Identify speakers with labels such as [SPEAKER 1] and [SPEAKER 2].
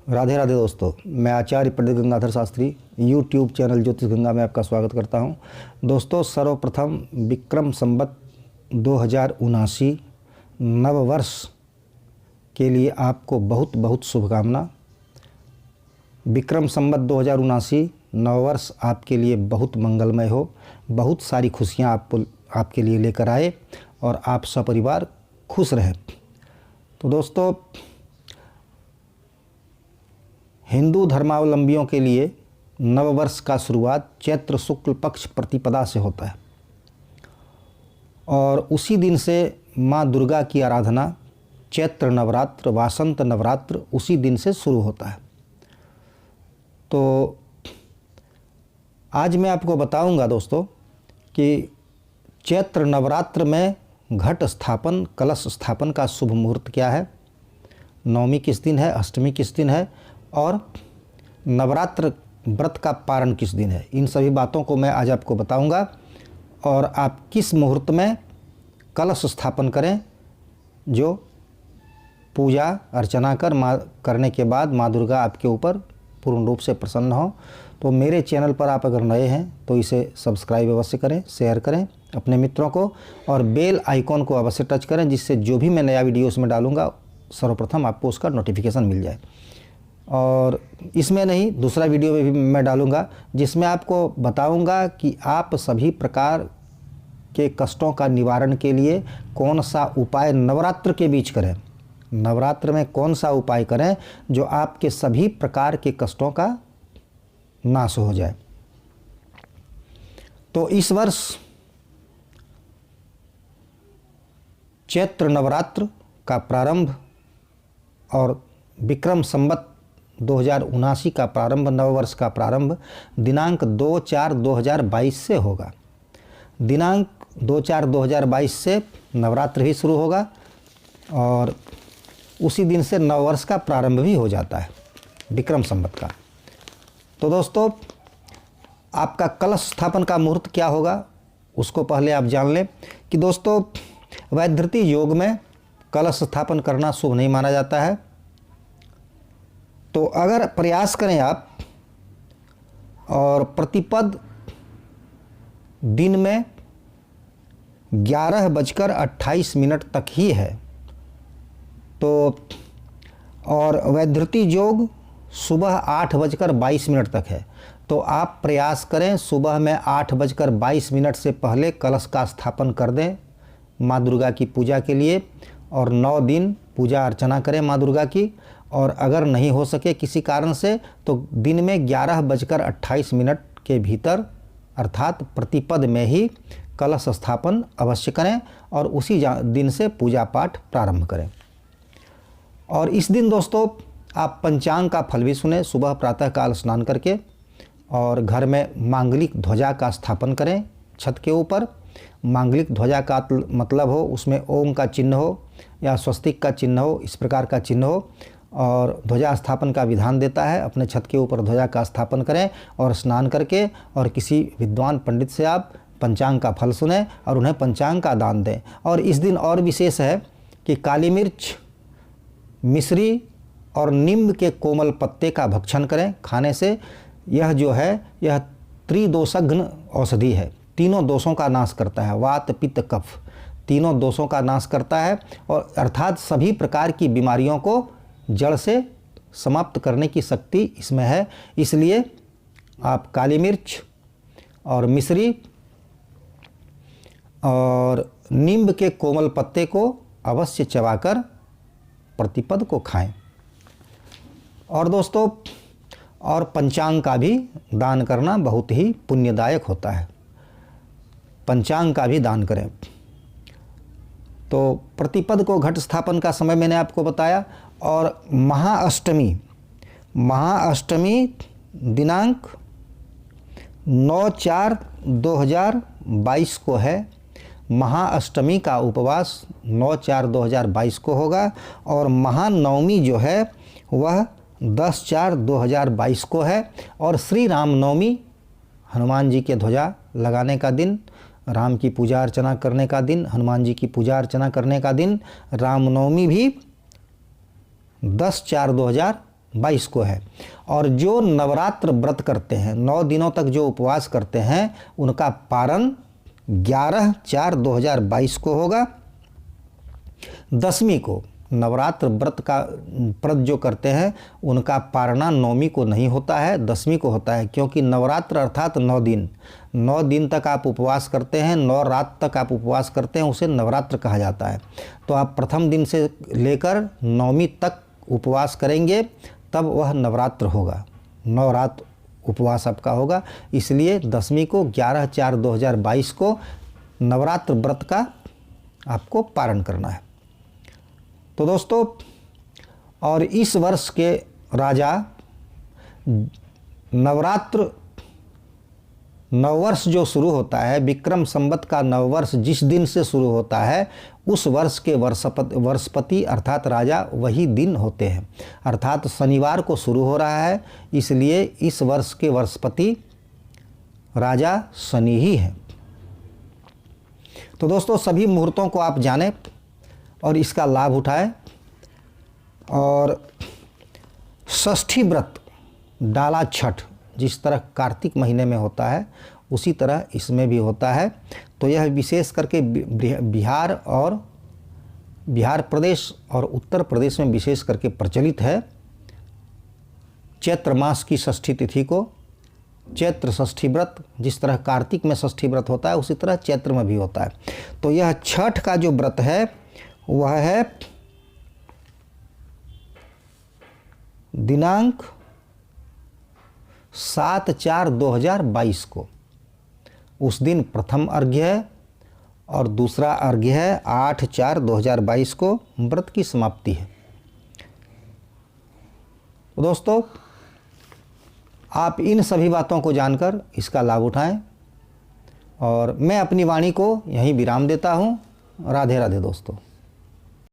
[SPEAKER 1] राधे राधे दोस्तों, मैं आचार्य पंडित Gangadhar Shastri YouTube channel ज्योतिष गंगा में आपका स्वागत करता हूं। दोस्तों, सर्वप्रथम विक्रम संवत 2079 नव वर्ष के लिए आपको बहुत बहुत शुभकामना। विक्रम संवत 2079 नव वर्ष आपके लिए बहुत मंगलमय हो, बहुत सारी खुशियां आपके लिए लेकर आए और आप सपरिवार खुश रहें। तो दोस्तों, हिंदू धर्मावलंबियों के लिए नववर्ष का शुरुआत चैत्र शुक्ल पक्ष प्रतिपदा से होता है और उसी दिन से माँ दुर्गा की आराधना चैत्र नवरात्र, वासंत नवरात्र उसी दिन से शुरू होता है। तो आज मैं आपको बताऊंगा दोस्तों कि चैत्र नवरात्र में घट स्थापन, कलश स्थापन का शुभ मुहूर्त क्या है, नवमी किस दिन है, अष्टमी किस दिन है और नवरात्र व्रत का पारण किस दिन है। इन सभी बातों को मैं आज आपको बताऊंगा और आप किस मुहूर्त में कलश स्थापन करें, जो पूजा अर्चना करने के बाद माँ दुर्गा आपके ऊपर पूर्ण रूप से प्रसन्न हो। तो मेरे चैनल पर आप अगर नए हैं तो इसे सब्सक्राइब अवश्य करें, शेयर करें अपने मित्रों को और बेल आइकॉन को अवश्य टच करें, जिससे जो भी मैं नया वीडियो उसमें डालूंगा सर्वप्रथम आपको उसका नोटिफिकेशन मिल जाए। और इसमें नहीं, दूसरा वीडियो में भी मैं डालूंगा जिसमें आपको बताऊंगा कि आप सभी प्रकार के कष्टों का निवारण के लिए कौन सा उपाय नवरात्र के बीच करें, नवरात्र में कौन सा उपाय करें जो आपके सभी प्रकार के कष्टों का नाश हो जाए। तो इस वर्ष चैत्र नवरात्र का प्रारंभ और विक्रम संवत 2079 का प्रारंभ, नववर्ष का प्रारंभ दिनांक 2/4/2022 से होगा। दिनांक 2/4/2022 से नवरात्र भी शुरू होगा और उसी दिन से नववर्ष का प्रारंभ भी हो जाता है विक्रम संवत का। तो दोस्तों, आपका कलश स्थापन का मुहूर्त क्या होगा उसको पहले आप जान लें कि दोस्तों, वैधृति योग में कलश स्थापन करना शुभ नहीं माना जाता है। तो अगर प्रयास करें आप और प्रतिपद दिन में 11:28 तक ही है तो, और वैधृति योग सुबह 8:22 तक है, तो आप प्रयास करें सुबह में 8:22 से पहले कलश का स्थापन कर दें माँ दुर्गा की पूजा के लिए और 9 दिन पूजा अर्चना करें माँ दुर्गा की। और अगर नहीं हो सके किसी कारण से तो दिन में 11:28 के भीतर अर्थात प्रतिपद में ही कलश स्थापन अवश्य करें और उसी दिन से पूजा पाठ प्रारंभ करें। और इस दिन दोस्तों आप पंचांग का फल भी सुने, सुबह प्रातःकाल स्नान करके और घर में मांगलिक ध्वजा का स्थापन करें छत के ऊपर। मांगलिक ध्वजा का मतलब हो उसमें ओम का चिन्ह हो या स्वस्तिक का चिन्ह हो, इस प्रकार का चिन्ह हो और ध्वजा स्थापन का विधान देता है। अपने छत के ऊपर ध्वजा का स्थापन करें और स्नान करके और किसी विद्वान पंडित से आप पंचांग का फल सुने और उन्हें पंचांग का दान दें। और इस दिन और विशेष है कि काली मिर्च, मिश्री और नीम के कोमल पत्ते का भक्षण करें। खाने से यह जो है यह त्रिदोषघ्न औषधि है, तीनों दोषों का नाश करता है, वात पित्त कफ तीनों दोषों का नाश करता है और अर्थात सभी प्रकार की बीमारियों को जड़ से समाप्त करने की शक्ति इसमें है। इसलिए आप काली मिर्च और मिश्री और नींब के कोमल पत्ते को अवश्य चबाकर प्रतिपद को खाएं। और दोस्तों, और पंचांग का भी दान करना बहुत ही पुण्यदायक होता है, पंचांग का भी दान करें। तो प्रतिपद को घट स्थापन का समय मैंने आपको बताया। और महाअष्टमी दिनांक 9/4/2022 को है। महाअष्टमी का उपवास 9/4/2022 को होगा और महानवमी जो है वह 10/4/2022 को है। और श्री राम नवमी, हनुमान जी के ध्वजा लगाने का दिन, राम की पूजा अर्चना करने का दिन, हनुमान जी की पूजा अर्चना करने का दिन, रामनवमी भी 10/4/2022 2022 को है। और जो नवरात्र व्रत करते हैं, 9 दिनों तक जो उपवास करते हैं, उनका पारण 11/4/2022 को होगा। दशमी को नवरात्र व्रत जो करते हैं उनका पारणा नवमी को नहीं होता है, दशमी को होता है, क्योंकि नवरात्र अर्थात 9 दिन तक आप उपवास करते हैं, 9 रात तक आप उपवास करते हैं, उसे नवरात्र कहा जाता है। तो आप प्रथम दिन से लेकर नवमी तक उपवास करेंगे, तब वह नवरात्र होगा, 9 रात उपवास आपका होगा। इसलिए दशमी को 11/4/2022 को नवरात्र व्रत का आपको पारण करना है। तो दोस्तों, और इस वर्ष के राजा नवरात्र नववर्ष जो शुरू होता है, विक्रम संवत का नववर्ष जिस दिन से शुरू होता है, उस वर्ष के वर्षपति अर्थात राजा वही दिन होते हैं, अर्थात शनिवार को शुरू हो रहा है, इसलिए इस वर्ष के वर्षपति राजा शनि ही है। तो दोस्तों, सभी मुहूर्तों को आप जानें और इसका लाभ उठाएं। और षष्ठी व्रत, डाला छठ जिस तरह कार्तिक महीने में होता है, उसी तरह इसमें भी होता है। तो यह विशेष करके बिहार प्रदेश और उत्तर प्रदेश में विशेष करके प्रचलित है। चैत्र मास की षष्ठी तिथि को चैत्र षष्ठी व्रत, जिस तरह कार्तिक में षष्ठी व्रत होता है, उसी तरह चैत्र में भी होता है। तो यह छठ का जो व्रत है वह है दिनांक 7/4/2022 को। उस दिन प्रथम अर्घ्य है और दूसरा अर्घ्य है 8/4/2022 को व्रत की समाप्ति है। दोस्तों, आप इन सभी बातों को जानकर इसका लाभ उठाएं और मैं अपनी वाणी को यहीं विराम देता हूं। राधे राधे दोस्तों।